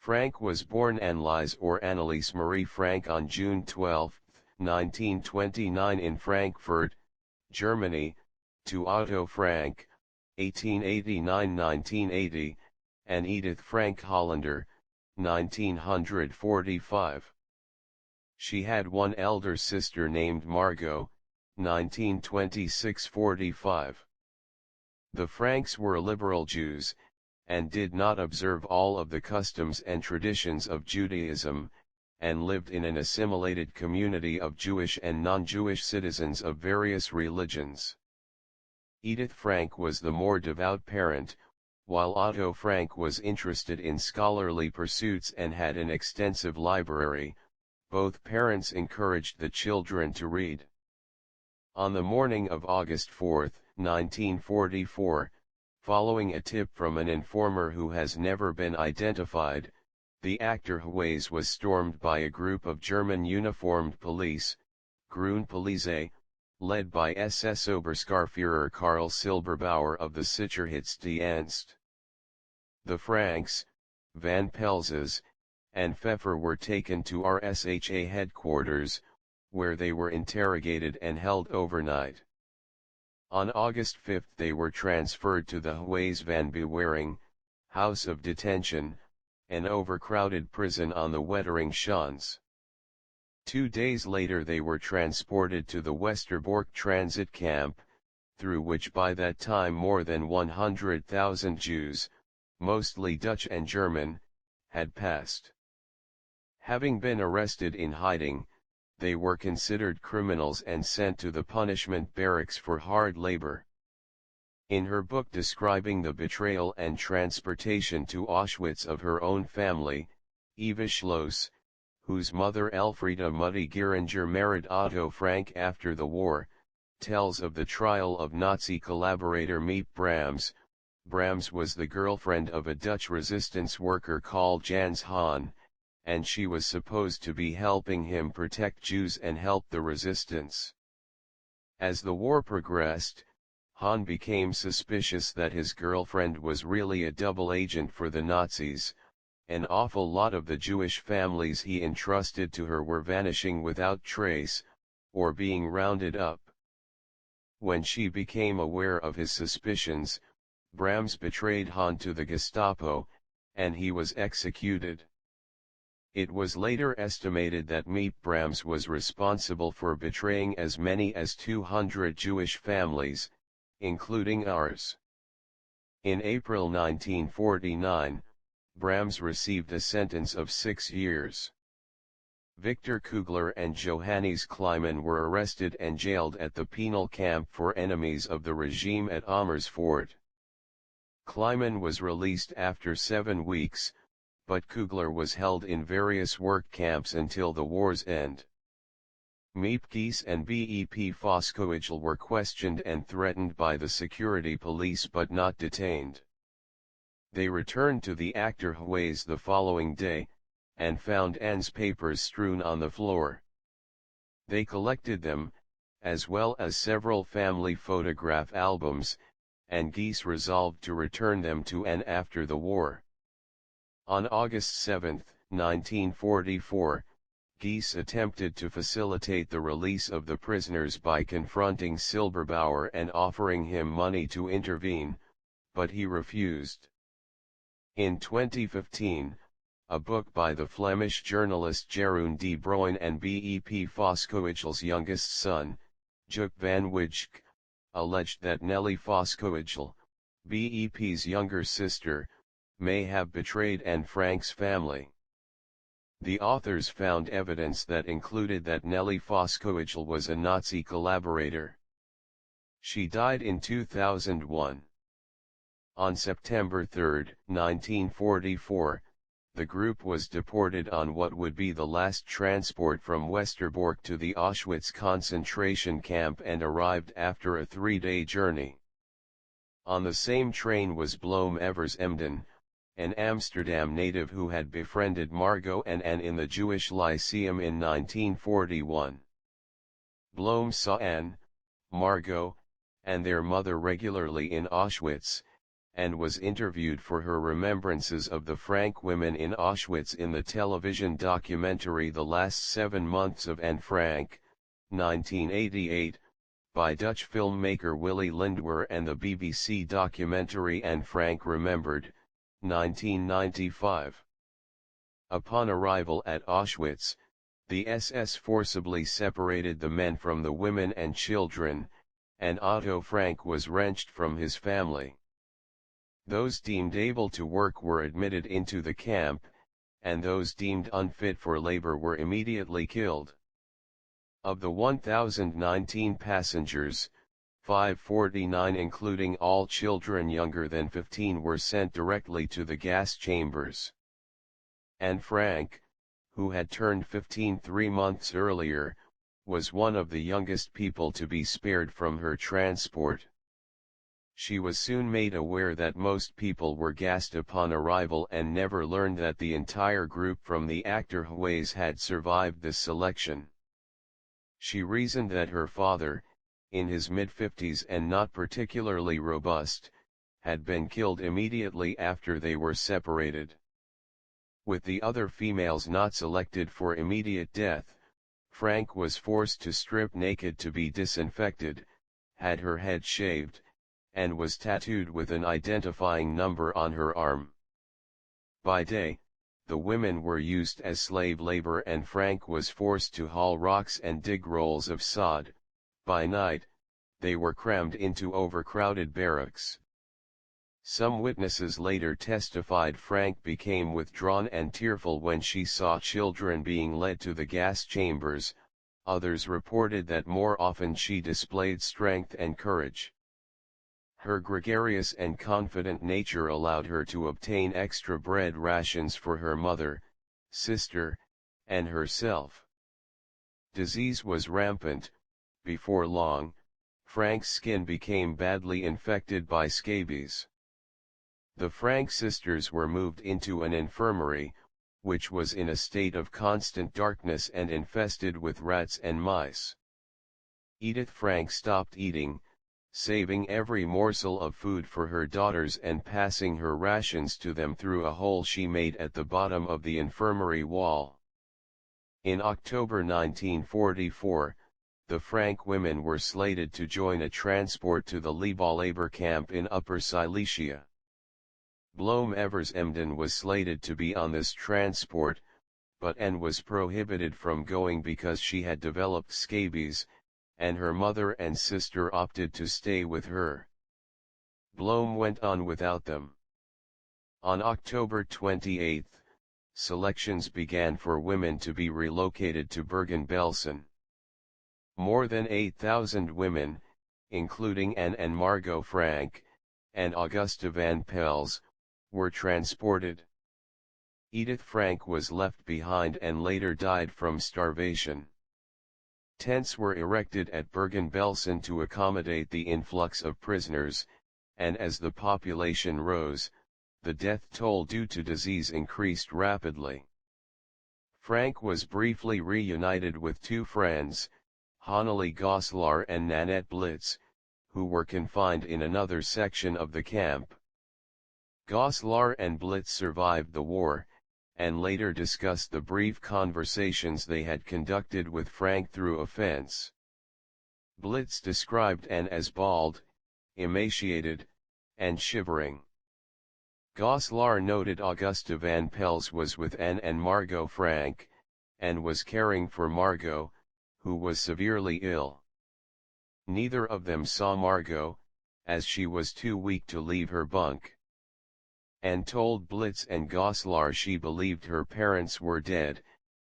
Frank was born Annelies or Anneliese Marie Frank on June 12, 1929 in Frankfurt, Germany, to Otto Frank, 1889–1980, and Edith Frank Hollander, 1945. She had one elder sister named Margot, 1926–45. The Franks were liberal Jews, and did not observe all of the customs and traditions of Judaism, and lived in an assimilated community of Jewish and non-Jewish citizens of various religions. Edith Frank was the more devout parent, while Otto Frank was interested in scholarly pursuits and had an extensive library. Both parents encouraged the children to read. On the morning of August 4, 1944, following a tip from an informer who has never been identified, the Achterhuis was stormed by a group of German uniformed police, Grünpolizei, led by SS Oberskarführer Karl Silberbauer of the Sicherheitsdienst. The Franks, Van Pelzes, and Pfeffer were taken to RSHA headquarters, where they were interrogated and held overnight. On August 5 they were transferred to the Huis van Bewering, House of Detention, an overcrowded prison on the Wetteringschans. 2 days later they were transported to the Westerbork transit camp, through which by that time more than 100,000 Jews, mostly Dutch and German, had passed. Having been arrested in hiding, they were considered criminals and sent to the punishment barracks for hard labor. In her book describing the betrayal and transportation to Auschwitz of her own family, Eva Schloss, whose mother Elfriede Mutti Geringer married Otto Frank after the war, tells of the trial of Nazi collaborator Miep Brams. Brams was the girlfriend of a Dutch resistance worker called Jans Hahn, and she was supposed to be helping him protect Jews and help the resistance. As the war progressed, Hahn became suspicious that his girlfriend was really a double agent for the Nazis. An awful lot of the Jewish families he entrusted to her were vanishing without trace, or being rounded up. When she became aware of his suspicions, Brams betrayed Hahn to the Gestapo, and he was executed. It was later estimated that Miep Brams was responsible for betraying as many as 200 Jewish families, including ours. In April 1949, Brams received a sentence of 6 years. Victor Kugler and Johannes Kleiman were arrested and jailed at the penal camp for enemies of the regime at Amersfoort. Kleiman was released after 7 weeks, but Kugler was held in various work camps until the war's end. Miep Gies and Bep Foskoegel were questioned and threatened by the security police but not detained. They returned to the Achterhuis the following day, and found Anne's papers strewn on the floor. They collected them, as well as several family photograph albums, and Gies resolved to return them to Anne after the war. On August 7, 1944, Gies attempted to facilitate the release of the prisoners by confronting Silberbauer and offering him money to intervene, but he refused. In 2015, a book by the Flemish journalist Jeroen de Bruyne and Bep Foskoegel's youngest son, Juk van Wijck, alleged that Nelly Foskoegel, Bep's younger sister, may have betrayed Anne Frank's family. The authors found evidence that included that Nelly Foskoegel was a Nazi collaborator. She died in 2001. On September 3, 1944, the group was deported on what would be the last transport from Westerbork to the Auschwitz concentration camp and arrived after a 3-day journey. On the same train was Bloem Evers Emden, an Amsterdam native who had befriended Margot and Anne in the Jewish Lyceum in 1941. Bloem saw Anne, Margot, and their mother regularly in Auschwitz, and was interviewed for her remembrances of the Frank women in Auschwitz in the television documentary The Last 7 Months of Anne Frank, 1988, by Dutch filmmaker Willy Lindwer, and the BBC documentary Anne Frank Remembered, 1995. Upon arrival at Auschwitz, the SS forcibly separated the men from the women and children, and Otto Frank was wrenched from his family. Those deemed able to work were admitted into the camp, and those deemed unfit for labor were immediately killed. Of the 1,019 passengers, 549 including all children younger than 15 were sent directly to the gas chambers. Anne Frank, who had turned 15 3 months earlier, was one of the youngest people to be spared from her transport. She was soon made aware that most people were gassed upon arrival and never learned that the entire group from the Achterhoe's had survived this selection. She reasoned that her father, in his mid-50s and not particularly robust, had been killed immediately after they were separated. With the other females not selected for immediate death, Frank was forced to strip naked to be disinfected, had her head shaved, and was tattooed with an identifying number on her arm. By day, the women were used as slave labor and Frank was forced to haul rocks and dig rolls of sod. By night, they were crammed into overcrowded barracks. Some witnesses later testified Frank became withdrawn and tearful when she saw children being led to the gas chambers. Others reported that more often she displayed strength and courage. Her gregarious and confident nature allowed her to obtain extra bread rations for her mother, sister, and herself. Disease was rampant. Before long, Frank's skin became badly infected by scabies. The Frank sisters were moved into an infirmary, which was in a state of constant darkness and infested with rats and mice. Edith Frank stopped eating, saving every morsel of food for her daughters and passing her rations to them through a hole she made at the bottom of the infirmary wall. In October 1944, the Frank women were slated to join a transport to the Liebau labor camp in Upper Silesia. Bloem Evers Emden was slated to be on this transport, but Anne was prohibited from going because she had developed scabies, and her mother and sister opted to stay with her. Bloem went on without them. On October 28, selections began for women to be relocated to Bergen-Belsen. More than 8,000 women, including Anne and Margot Frank, and Augusta van Pels, were transported. Edith Frank was left behind and later died from starvation. Tents were erected at Bergen-Belsen to accommodate the influx of prisoners, and as the population rose, the death toll due to disease increased rapidly. Frank was briefly reunited with two friends, Hannelie Goslar and Nanette Blitz, who were confined in another section of the camp. Goslar and Blitz survived the war, and later discussed the brief conversations they had conducted with Frank through a fence. Blitz described Anne as bald, emaciated, and shivering. Goslar noted Augusta van Pels was with Anne and Margot Frank, and was caring for Margot, who was severely ill. Neither of them saw Margot, as she was too weak to leave her bunk. Anne told Blitz and Goslar she believed her parents were dead,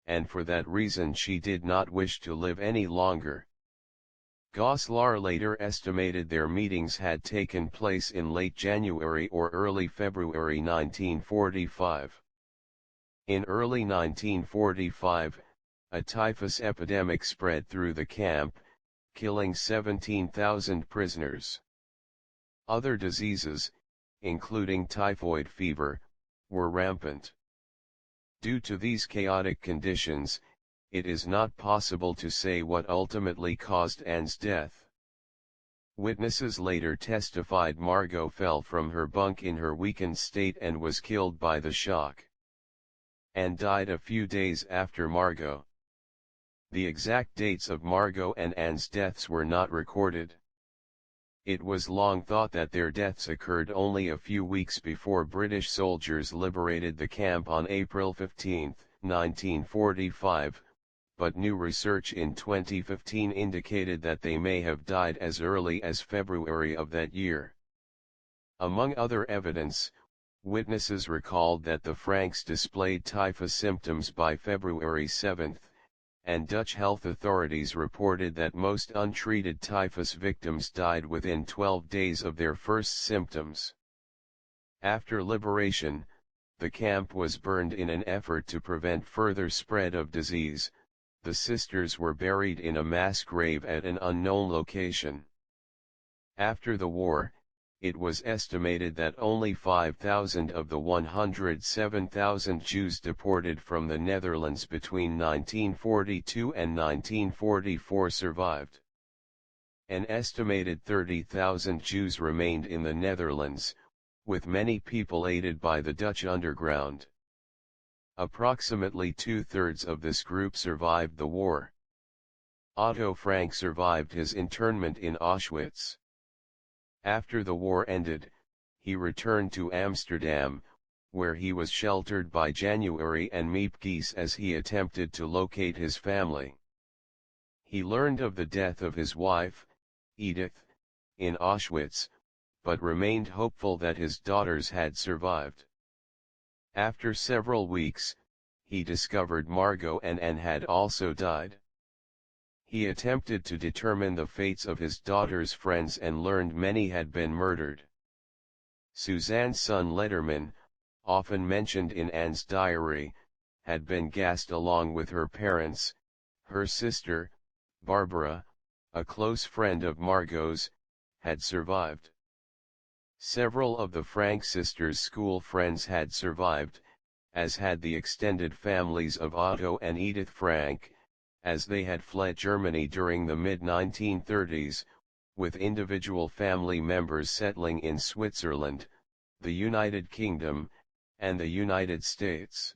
and for that reason she did not wish to live any longer. Goslar later estimated their meetings had taken place in late January or early February 1945. In early 1945, a typhus epidemic spread through the camp, killing 17,000 prisoners. Other diseases, including typhoid fever, were rampant. Due to these chaotic conditions, it is not possible to say what ultimately caused Anne's death. Witnesses later testified Margot fell from her bunk in her weakened state and was killed by the shock. Anne died a few days after Margot. The exact dates of Margot and Anne's deaths were not recorded. It was long thought that their deaths occurred only a few weeks before British soldiers liberated the camp on April 15, 1945, but new research in 2015 indicated that they may have died as early as February of that year. Among other evidence, witnesses recalled that the Franks displayed typhus symptoms by February 7, and Dutch health authorities reported that most untreated typhus victims died within 12 days of their first symptoms. After liberation, the camp was burned in an effort to prevent further spread of disease. The sisters were buried in a mass grave at an unknown location. After the war, it was estimated that only 5,000 of the 107,000 Jews deported from the Netherlands between 1942 and 1944 survived. An estimated 30,000 Jews remained in the Netherlands, with many people aided by the Dutch underground. Approximately two-thirds of this group survived the war. Otto Frank survived his internment in Auschwitz. After the war ended, he returned to Amsterdam, where he was sheltered by January and Miep Gies as he attempted to locate his family. He learned of the death of his wife, Edith, in Auschwitz, but remained hopeful that his daughters had survived. After several weeks, he discovered Margot and Anne had also died. He attempted to determine the fates of his daughter's friends and learned many had been murdered. Suzanne's son Letterman, often mentioned in Anne's diary, had been gassed along with her parents. Her sister, Barbara, a close friend of Margot's, had survived. Several of the Frank sisters' school friends had survived, as had the extended families of Otto and Edith Frank, as they had fled Germany during the mid-1930s, with individual family members settling in Switzerland, the United Kingdom, and the United States.